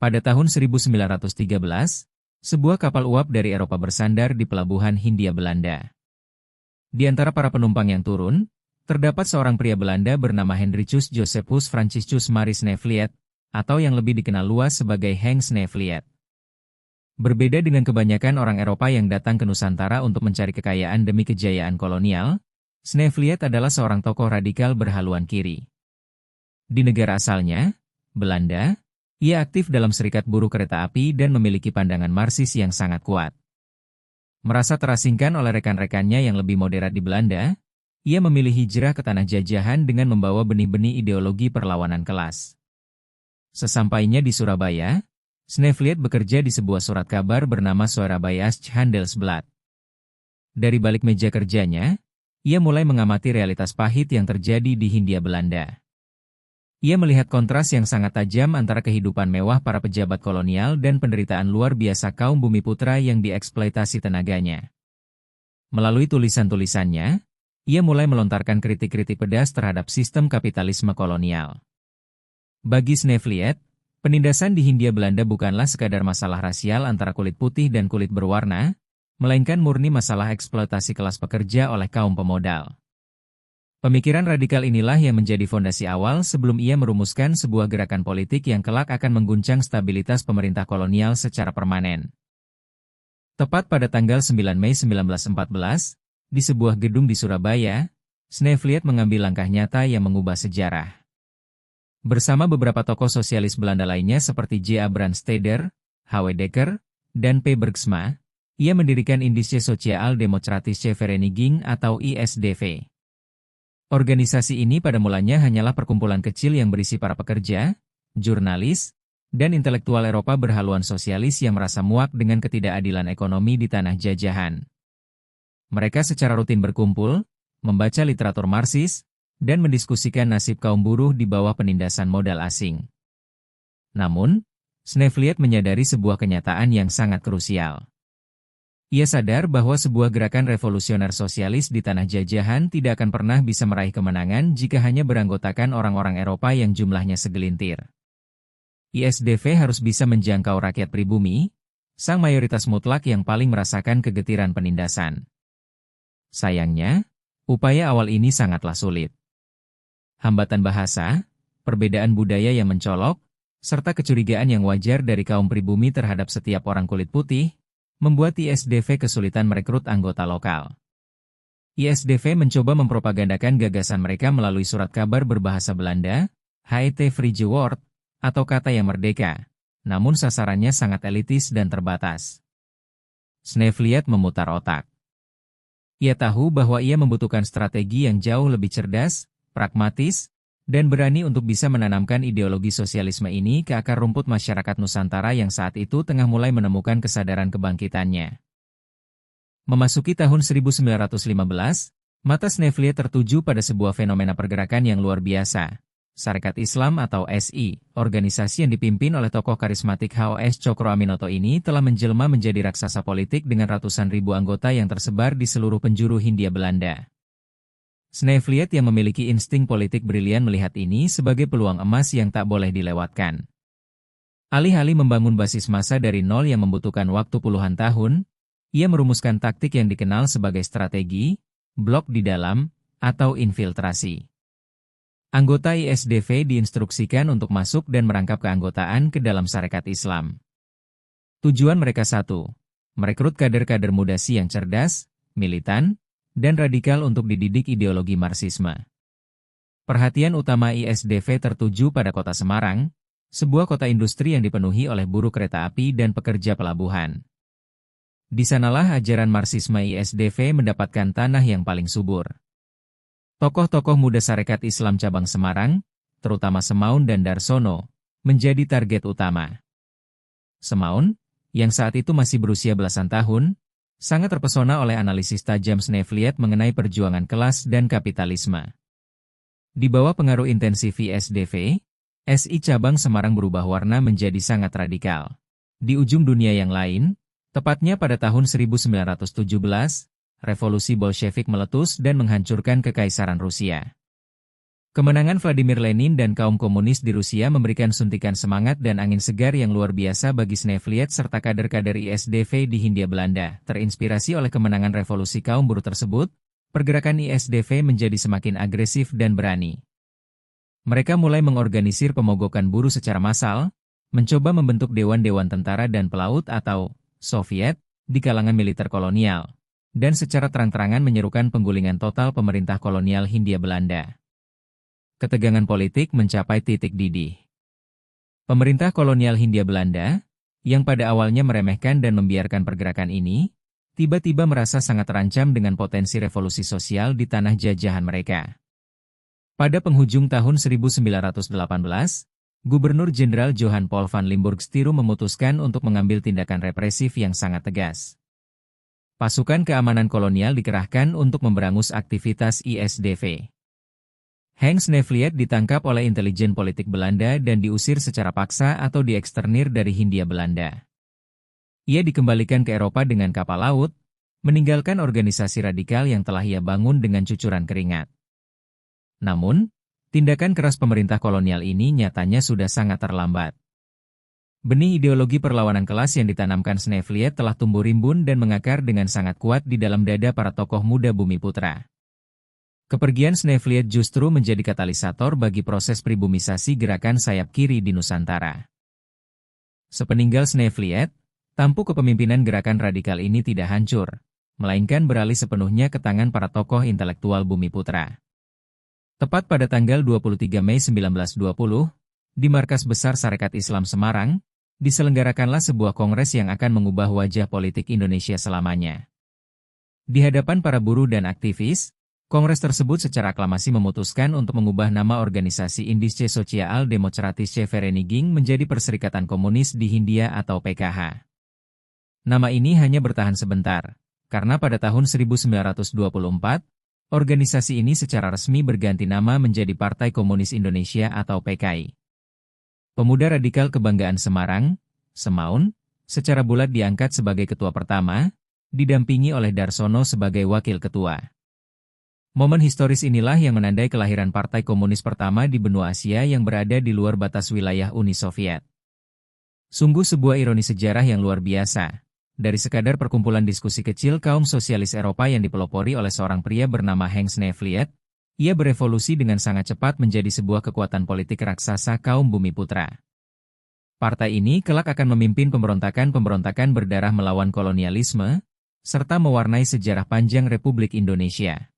Pada tahun 1913, sebuah kapal uap dari Eropa bersandar di pelabuhan Hindia Belanda. Di antara para penumpang yang turun, terdapat seorang pria Belanda bernama Hendrikus Josephus Franciscus Maris Snevliet, atau yang lebih dikenal luas sebagai Henk Snevliet. Berbeda dengan kebanyakan orang Eropa yang datang ke Nusantara untuk mencari kekayaan demi kejayaan kolonial, Snevliet adalah seorang tokoh radikal berhaluan kiri. Di negara asalnya, Belanda, ia aktif dalam serikat buruh kereta api dan memiliki pandangan Marxis yang sangat kuat. Merasa terasingkan oleh rekan-rekannya yang lebih moderat di Belanda, ia memilih hijrah ke tanah jajahan dengan membawa benih-benih ideologi perlawanan kelas. Sesampainya di Surabaya, Snevliet bekerja di sebuah surat kabar bernama Surabaya Handelsblad. Dari balik meja kerjanya, ia mulai mengamati realitas pahit yang terjadi di Hindia Belanda. Ia melihat kontras yang sangat tajam antara kehidupan mewah para pejabat kolonial dan penderitaan luar biasa kaum bumiputra yang dieksploitasi tenaganya. Melalui tulisan-tulisannya, ia mulai melontarkan kritik-kritik pedas terhadap sistem kapitalisme kolonial. Bagi Snevliet, penindasan di Hindia Belanda bukanlah sekadar masalah rasial antara kulit putih dan kulit berwarna, melainkan murni masalah eksploitasi kelas pekerja oleh kaum pemodal. Pemikiran radikal inilah yang menjadi fondasi awal sebelum ia merumuskan sebuah gerakan politik yang kelak akan mengguncang stabilitas pemerintah kolonial secara permanen. Tepat pada tanggal 9 Mei 1914, di sebuah gedung di Surabaya, Snevliet mengambil langkah nyata yang mengubah sejarah. Bersama beberapa tokoh sosialis Belanda lainnya seperti J. A. Brandsteder, H. W. Dekker, dan P. Bergsma, ia mendirikan Indische Sociaal Democratische Vereniging atau ISDV. Organisasi ini pada mulanya hanyalah perkumpulan kecil yang berisi para pekerja, jurnalis, dan intelektual Eropa berhaluan sosialis yang merasa muak dengan ketidakadilan ekonomi di tanah jajahan. Mereka secara rutin berkumpul, membaca literatur Marxis, dan mendiskusikan nasib kaum buruh di bawah penindasan modal asing. Namun, Snevliet menyadari sebuah kenyataan yang sangat krusial. Ia sadar bahwa sebuah gerakan revolusioner sosialis di tanah jajahan tidak akan pernah bisa meraih kemenangan jika hanya beranggotakan orang-orang Eropa yang jumlahnya segelintir. ISDV harus bisa menjangkau rakyat pribumi, sang mayoritas mutlak yang paling merasakan kegetiran penindasan. Sayangnya, upaya awal ini sangatlah sulit. Hambatan bahasa, perbedaan budaya yang mencolok, serta kecurigaan yang wajar dari kaum pribumi terhadap setiap orang kulit putih, membuat ISDV kesulitan merekrut anggota lokal. ISDV mencoba mempropagandakan gagasan mereka melalui surat kabar berbahasa Belanda, Het Vrije Woord, atau kata yang merdeka, namun sasarannya sangat elitis dan terbatas. Snevliet memutar otak. Ia tahu bahwa ia membutuhkan strategi yang jauh lebih cerdas, pragmatis, dan berani untuk bisa menanamkan ideologi sosialisme ini ke akar rumput masyarakat Nusantara yang saat itu tengah mulai menemukan kesadaran kebangkitannya. Memasuki tahun 1915, mata Snevliet tertuju pada sebuah fenomena pergerakan yang luar biasa. Sarekat Islam atau SI, organisasi yang dipimpin oleh tokoh karismatik H.O.S. Cokroaminoto ini telah menjelma menjadi raksasa politik dengan ratusan ribu anggota yang tersebar di seluruh penjuru Hindia Belanda. Snevliet yang memiliki insting politik brilian melihat ini sebagai peluang emas yang tak boleh dilewatkan. Alih-alih membangun basis massa dari nol yang membutuhkan waktu puluhan tahun, ia merumuskan taktik yang dikenal sebagai strategi, blok di dalam, atau infiltrasi. Anggota ISDV diinstruksikan untuk masuk dan merangkap keanggotaan ke dalam Sarekat Islam. Tujuan mereka satu, merekrut kader-kader muda yang cerdas, militan, dan radikal untuk dididik ideologi Marxisme. Perhatian utama ISDV tertuju pada kota Semarang, sebuah kota industri yang dipenuhi oleh buruh kereta api dan pekerja pelabuhan. Di sanalah ajaran Marxisme ISDV mendapatkan tanah yang paling subur. Tokoh-tokoh muda Sarekat Islam cabang Semarang, terutama Semaun dan Darsono, menjadi target utama. Semaun, yang saat itu masih berusia belasan tahun, sangat terpesona oleh analisis tajam Snevliet mengenai perjuangan kelas dan kapitalisme. Di bawah pengaruh intensif ISDV, SI cabang Semarang berubah warna menjadi sangat radikal. Di ujung dunia yang lain, tepatnya pada tahun 1917, revolusi Bolshevik meletus dan menghancurkan kekaisaran Rusia. Kemenangan Vladimir Lenin dan kaum komunis di Rusia memberikan suntikan semangat dan angin segar yang luar biasa bagi Sneevliet serta kader-kader ISDV di Hindia Belanda. Terinspirasi oleh kemenangan revolusi kaum buruh tersebut, pergerakan ISDV menjadi semakin agresif dan berani. Mereka mulai mengorganisir pemogokan buruh secara massal, mencoba membentuk dewan-dewan tentara dan pelaut atau Soviet di kalangan militer kolonial, dan secara terang-terangan menyerukan penggulingan total pemerintah kolonial Hindia Belanda. Ketegangan politik mencapai titik didih. Pemerintah kolonial Hindia Belanda, yang pada awalnya meremehkan dan membiarkan pergerakan ini, tiba-tiba merasa sangat terancam dengan potensi revolusi sosial di tanah jajahan mereka. Pada penghujung tahun 1918, Gubernur Jenderal Johan Paul van Limburg-Stirum memutuskan untuk mengambil tindakan represif yang sangat tegas. Pasukan keamanan kolonial dikerahkan untuk memberangus aktivitas ISDV. Henk Sneevliet ditangkap oleh intelijen politik Belanda dan diusir secara paksa atau dieksternir dari Hindia Belanda. Ia dikembalikan ke Eropa dengan kapal laut, meninggalkan organisasi radikal yang telah ia bangun dengan cucuran keringat. Namun, tindakan keras pemerintah kolonial ini nyatanya sudah sangat terlambat. Benih ideologi perlawanan kelas yang ditanamkan Sneevliet telah tumbuh rimbun dan mengakar dengan sangat kuat di dalam dada para tokoh muda Bumiputra. Kepergian Sneevliet justru menjadi katalisator bagi proses pribumisasi gerakan sayap kiri di Nusantara. Sepeninggal Sneevliet, tampuk kepemimpinan gerakan radikal ini tidak hancur, melainkan beralih sepenuhnya ke tangan para tokoh intelektual Bumiputra. Tepat pada tanggal 23 Mei 1920, di Markas Besar Sarekat Islam Semarang, diselenggarakanlah sebuah kongres yang akan mengubah wajah politik Indonesia selamanya. Di hadapan para buruh dan aktivis, kongres tersebut secara aklamasi memutuskan untuk mengubah nama organisasi Indische Sociaal Democratische Vereniging menjadi Perserikatan Komunis di Hindia atau PKH. Nama ini hanya bertahan sebentar, karena pada tahun 1924, organisasi ini secara resmi berganti nama menjadi Partai Komunis Indonesia atau PKI. Pemuda radikal kebanggaan Semarang, Semaun, secara bulat diangkat sebagai ketua pertama, didampingi oleh Darsono sebagai wakil ketua. Momen historis inilah yang menandai kelahiran Partai Komunis pertama di benua Asia yang berada di luar batas wilayah Uni Soviet. Sungguh sebuah ironi sejarah yang luar biasa. Dari sekadar perkumpulan diskusi kecil kaum sosialis Eropa yang dipelopori oleh seorang pria bernama Henk Sneevliet, ia berevolusi dengan sangat cepat menjadi sebuah kekuatan politik raksasa kaum Bumiputra. Partai ini kelak akan memimpin pemberontakan-pemberontakan berdarah melawan kolonialisme, serta mewarnai sejarah panjang Republik Indonesia.